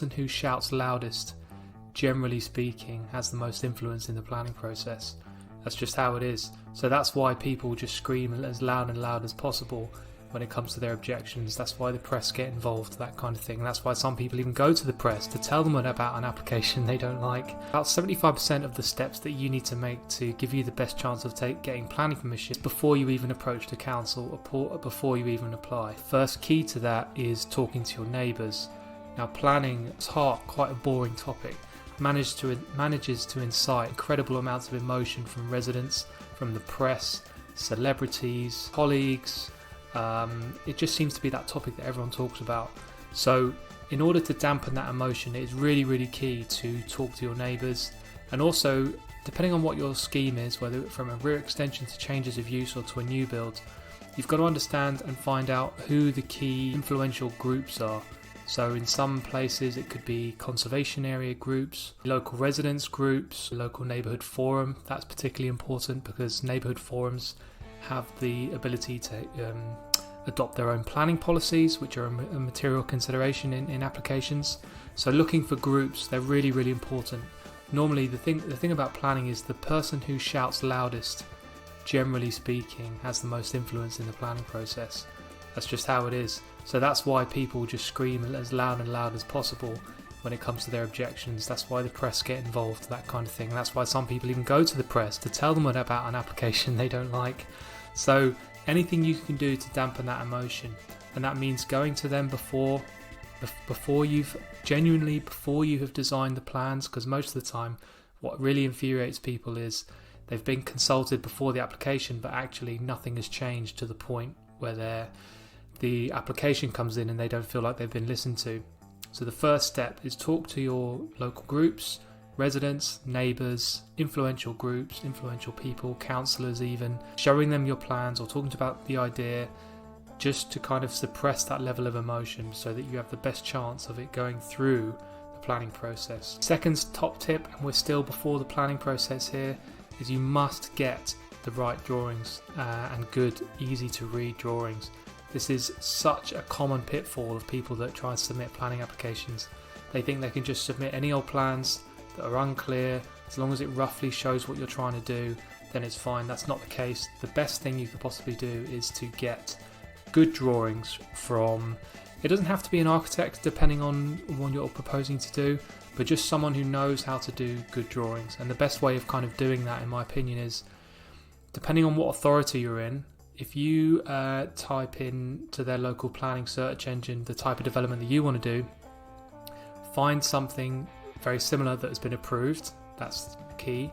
person who shouts loudest, generally speaking, has the most influence in the planning process. That's just how it is. So that's why people just scream as loud and loud as possible when it comes to their objections. That's why the press get involved, that kind of thing. And that's why some people even go to the press to tell them about an application they don't like. About 75% of the steps that you need to make to give you the best chance of getting planning permission before you even approach the council or before you even apply. First key to that is talking to your neighbours. Now, planning is quite a boring topic. Manages to incite incredible amounts of emotion from residents, from the press, celebrities, colleagues. It just seems to be that topic that everyone talks about. So in order to dampen that emotion, it is really, really key to talk to your neighbours. And also, depending on what your scheme is, whether from a rear extension to changes of use or to a new build, you've got to understand and find out who the key influential groups are. So in some places it could be conservation area groups, local residents groups, local neighbourhood forum. That's particularly important because neighbourhood forums have the ability to adopt their own planning policies, which are a material consideration in applications. So looking for groups, they're really, really important. Normally the thing about planning is the person who shouts loudest, generally speaking, has the most influence in the planning process. That's just how it is. So that's why people just scream as loud and loud as possible when it comes to their objections. That's why the press get involved, that kind of thing. And that's why some people even go to the press to tell them about an application they don't like. So anything you can do to dampen that emotion, and that means going to them before you have designed the plans, because most of the time what really infuriates people is they've been consulted before the application, but actually nothing has changed to the point where the application comes in and they don't feel like they've been listened to. So the first step is talk to your local groups, residents, neighbours, influential groups, influential people, councillors even, showing them your plans or talking about the idea, just to kind of suppress that level of emotion so that you have the best chance of it going through the planning process. Second top tip, and we're still before the planning process here, is you must get the right drawings and good, easy to read drawings. This is such a common pitfall of people that try and submit planning applications. They think they can just submit any old plans that are unclear. As long as it roughly shows what you're trying to do, then it's fine. That's not the case. The best thing you could possibly do is to get good drawings from, it doesn't have to be an architect depending on what you're proposing to do, but just someone who knows how to do good drawings. And the best way of kind of doing that, in my opinion, is depending on what authority you're in. If you type in to their local planning search engine the type of development that you want to do, find something very similar that has been approved. That's key.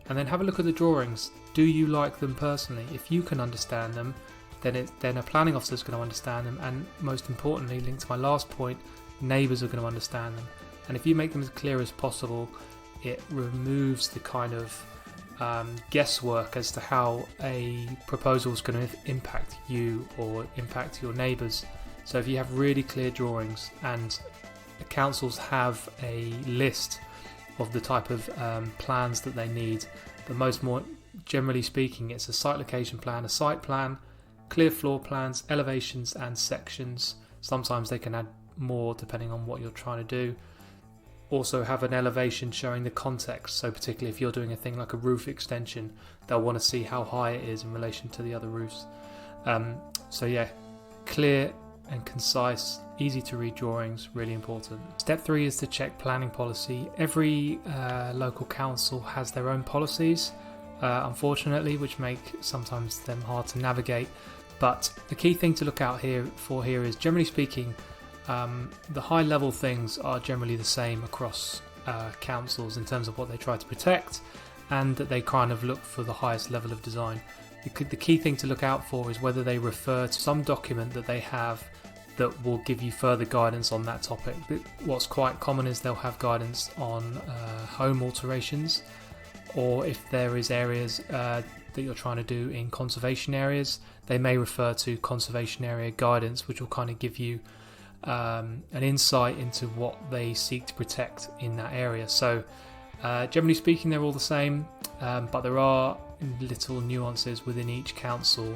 And then have a look at the drawings. Do you like them personally? If you can understand them, then a planning officer is going to understand them, and most importantly, linked to my last point, neighbours are going to understand them. And if you make them as clear as possible, it removes the kind of guesswork as to how a proposal is going to impact you or impact your neighbours. So if you have really clear drawings, and the councils have a list of the type of plans that they need, but more generally speaking, it's a site location plan, a site plan, clear floor plans, elevations and sections. Sometimes they can add more depending on what you're trying to do. Also have an elevation showing the context, so particularly if you're doing a thing like a roof extension, they'll want to see how high it is in relation to the other roofs. So yeah, clear and concise, easy to read drawings, really important. Step 3 is to check planning policy. Every local council has their own policies, unfortunately, which make sometimes them hard to navigate. But the key thing to look out for here is, generally speaking, the high level things are generally the same across councils in terms of what they try to protect, and that they kind of look for the highest level of design. The key thing to look out for is whether they refer to some document that they have that will give you further guidance on that topic. What's quite common is they'll have guidance on home alterations, or if there is areas that you're trying to do in conservation areas, they may refer to conservation area guidance, which will kind of give you an insight into what they seek to protect in that area. So generally speaking, they're all the same, but there are little nuances within each council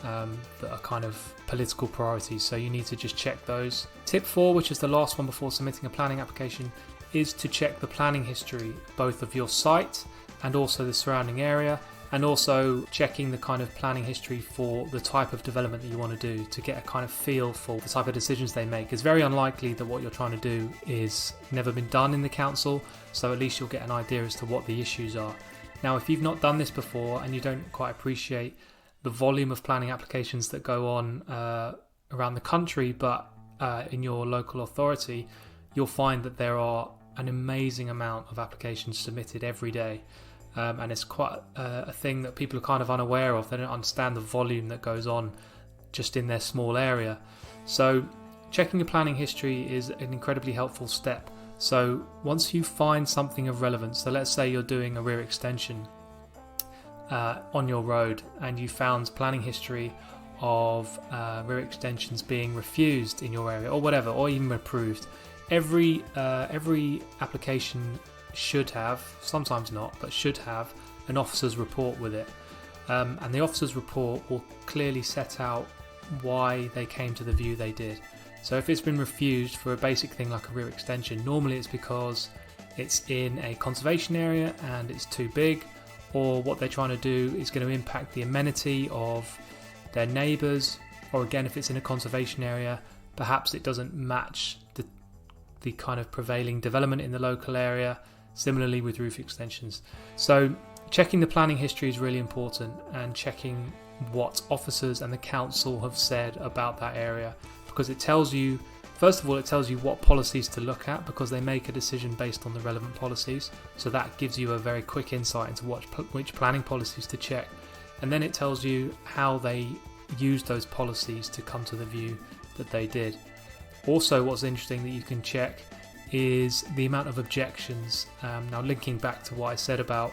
that are kind of political priorities, so you need to just check those. Tip 4, which is the last one before submitting a planning application, is to check the planning history both of your site and also the surrounding area, and also checking the kind of planning history for the type of development that you want to do, to get a kind of feel for the type of decisions they make. It's very unlikely that what you're trying to do is never been done in the council, so at least you'll get an idea as to what the issues are. Now, if you've not done this before and you don't quite appreciate the volume of planning applications that go on around the country, but in your local authority, you'll find that there are an amazing amount of applications submitted every day. And it's quite a thing that people are kind of unaware of. They don't understand the volume that goes on just in their small area. So checking your planning history is an incredibly helpful step. So once you find something of relevance, so let's say you're doing a rear extension on your road and you found planning history of rear extensions being refused in your area or whatever, or even approved, every application should have, sometimes not, but should have an officer's report with it, and the officer's report will clearly set out why they came to the view they did. So if it's been refused for a basic thing like a rear extension, normally it's because it's in a conservation area and it's too big, or what they're trying to do is going to impact the amenity of their neighbours, or again, if it's in a conservation area, perhaps it doesn't match the kind of prevailing development in the local area. Similarly with roof extensions. So checking the planning history is really important, and checking what officers and the council have said about that area, because it tells you, first of all, it tells you what policies to look at, because they make a decision based on the relevant policies. So that gives you a very quick insight into which planning policies to check. And then it tells you how they used those policies to come to the view that they did. Also, what's interesting that you can check is the amount of objections. Now, linking back to what I said about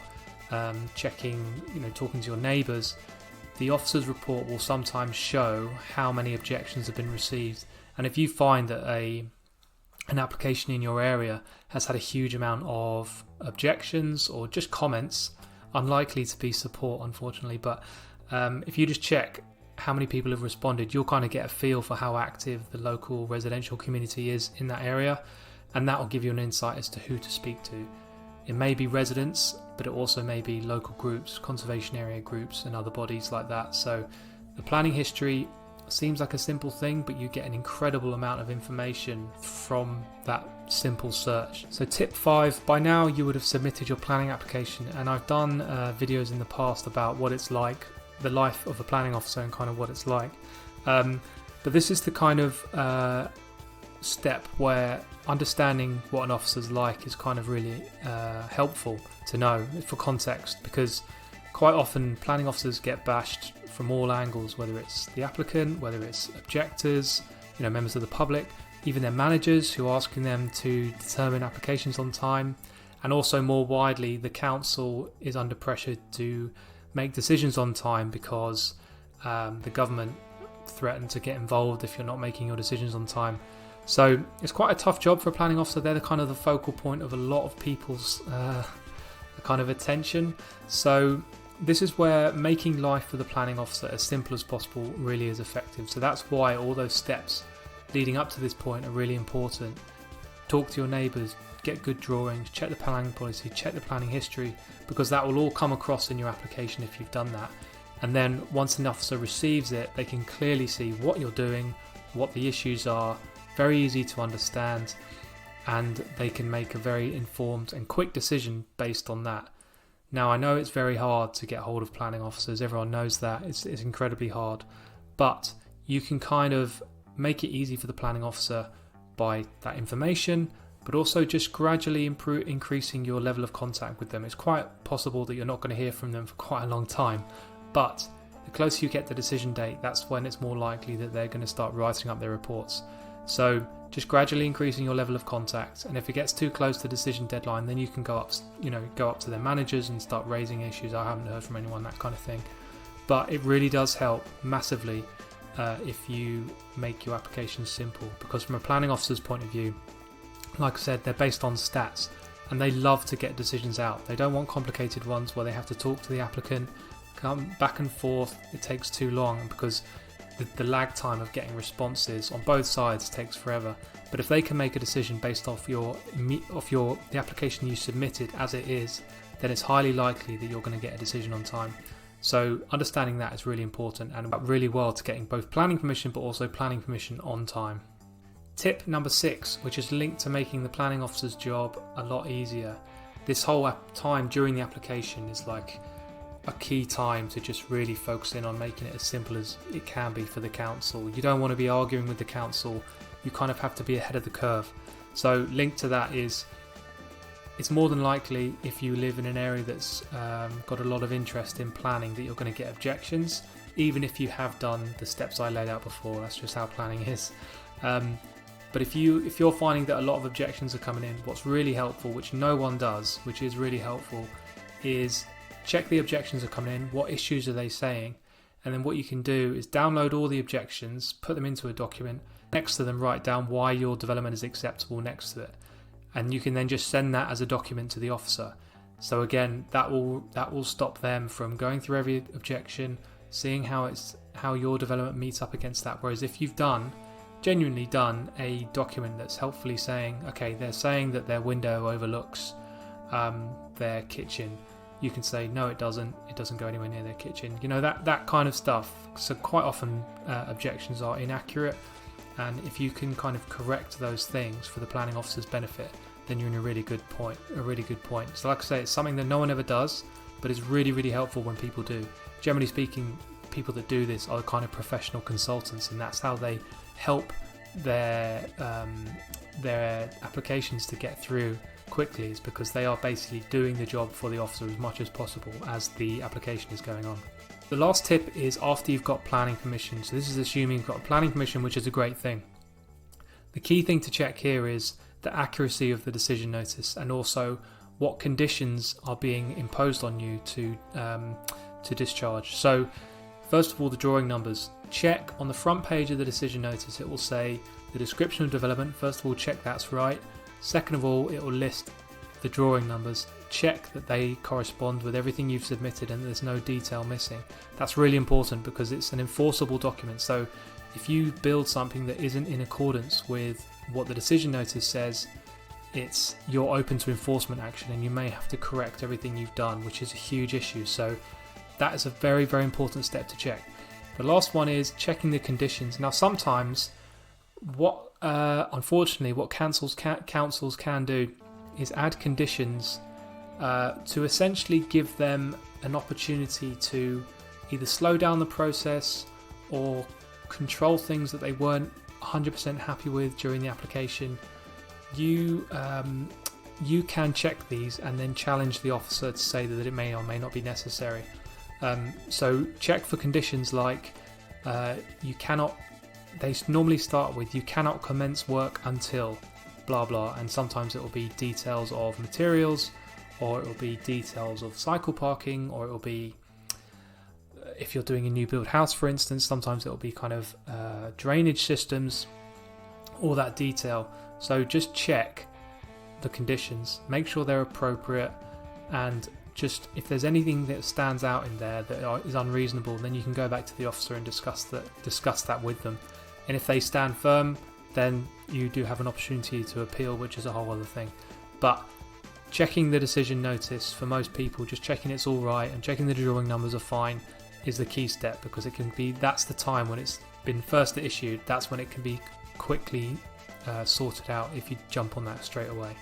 checking, talking to your neighbours, the officer's report will sometimes show how many objections have been received. And if you find that an application in your area has had a huge amount of objections or just comments, unlikely to be support, unfortunately, but if you just check how many people have responded, you'll kind of get a feel for how active the local residential community is in that area. And that will give you an insight as to who to speak to. It may be residents, but it also may be local groups, conservation area groups and other bodies like that. So the planning history seems like a simple thing, but you get an incredible amount of information from that simple search. So tip 5, by now you would have submitted your planning application, and I've done videos in the past about what it's like, the life of a planning officer and kind of what it's like. But this is the kind of step where understanding what an officer's like is kind of really helpful to know for context, because quite often planning officers get bashed from all angles, whether it's the applicant, whether it's objectors, members of the public, even their managers who are asking them to determine applications on time, and also more widely the council is under pressure to make decisions on time because the government threaten to get involved if you're not making your decisions on time. So it's quite a tough job for a planning officer. They're the kind of the focal point of a lot of people's kind of attention. So this is where making life for the planning officer as simple as possible really is effective. So that's why all those steps leading up to this point are really important. Talk to your neighbours, get good drawings, check the planning policy, check the planning history, because that will all come across in your application if you've done that. And then once an officer receives it, they can clearly see what you're doing, what the issues are, very easy to understand, and they can make a very informed and quick decision based on that. Now, I know it's very hard to get hold of planning officers, everyone knows that, it's incredibly hard, but you can kind of make it easy for the planning officer by that information, but also just gradually increasing your level of contact with them. It's quite possible that you're not going to hear from them for quite a long time, but the closer you get to decision date, that's when it's more likely that they're going to start writing up their reports. So just gradually increasing your level of contact, and if it gets too close to decision deadline, then you can go up to their managers and start raising issues. I haven't heard from anyone, that kind of thing. But it really does help massively if you make your application simple, because from a planning officer's point of view, like I said, they're based on stats and they love to get decisions out. They don't want complicated ones where they have to talk to the applicant, back and forth, it takes too long, because the lag time of getting responses on both sides takes forever. But if they can make a decision based off the application you submitted as it is, then it's highly likely that you're going to get a decision on time. So understanding that is really important and really well to getting both planning permission but also planning permission on time. Tip number 6, which is linked to making the planning officer's job a lot easier. This whole time during the application is like a key time to just really focus in on making it as simple as it can be for the council. You don't want to be arguing with the council, you kind of have to be ahead of the curve. So linked to that is, it's more than likely, if you live in an area that's got a lot of interest in planning, that you're going to get objections, even if you have done the steps I laid out before. That's just how planning is. But if you're finding that a lot of objections are coming in, what's really helpful, which no one does, which is really helpful, is check the objections are coming in, what issues are they saying, and then what you can do is download all the objections, put them into a document, next to them write down why your development is acceptable next to it. And you can then just send that as a document to the officer. So again, that will stop them from going through every objection, seeing how your development meets up against that. Whereas if you've genuinely done a document that's helpfully saying, okay, they're saying that their window overlooks their kitchen, you can say, no, it doesn't go anywhere near their kitchen. You know, that kind of stuff. So quite often objections are inaccurate. And if you can kind of correct those things for the planning officer's benefit, then you're in a really good point. So like I say, it's something that no one ever does, but it's really, really helpful when people do. Generally speaking, people that do this are kind of professional consultants, and that's how they help their applications to get through quickly, is because they are basically doing the job for the officer as much as possible as the application is going on. The last tip is after you've got planning permission. So this is assuming you've got planning permission, which is a great thing. The key thing to check here is the accuracy of the decision notice, and also what conditions are being imposed on you to discharge. So first of all, the drawing numbers. Check on the front page of the decision notice, it will say the description of development. First of all, check that's right. Second of all, it will list the drawing numbers. Check that they correspond with everything you've submitted and there's no detail missing. That's really important because it's an enforceable document. So if you build something that isn't in accordance with what the decision notice says, you're open to enforcement action, and you may have to correct everything you've done, which is a huge issue. So that is a very, very important step to check. The last one is checking the conditions. Now sometimes unfortunately what councils can do is add conditions to essentially give them an opportunity to either slow down the process or control things that they weren't 100% happy with during the application. You can check these and then challenge the officer to say that it may or may not be necessary. So check for conditions like they normally start with, you cannot commence work until blah blah, and sometimes it will be details of materials, or it will be details of cycle parking, or it will be, if you're doing a new build house for instance, sometimes it will be kind of drainage systems, all that detail. So just check the conditions, make sure they're appropriate, and just if there's anything that stands out in there that is unreasonable, then you can go back to the officer and discuss that with them. And if they stand firm, then you do have an opportunity to appeal, which is a whole other thing. But checking the decision notice, for most people, just checking it's all right and checking the drawing numbers are fine is the key step, because that's the time when it's been first issued, that's when it can be quickly sorted out if you jump on that straight away.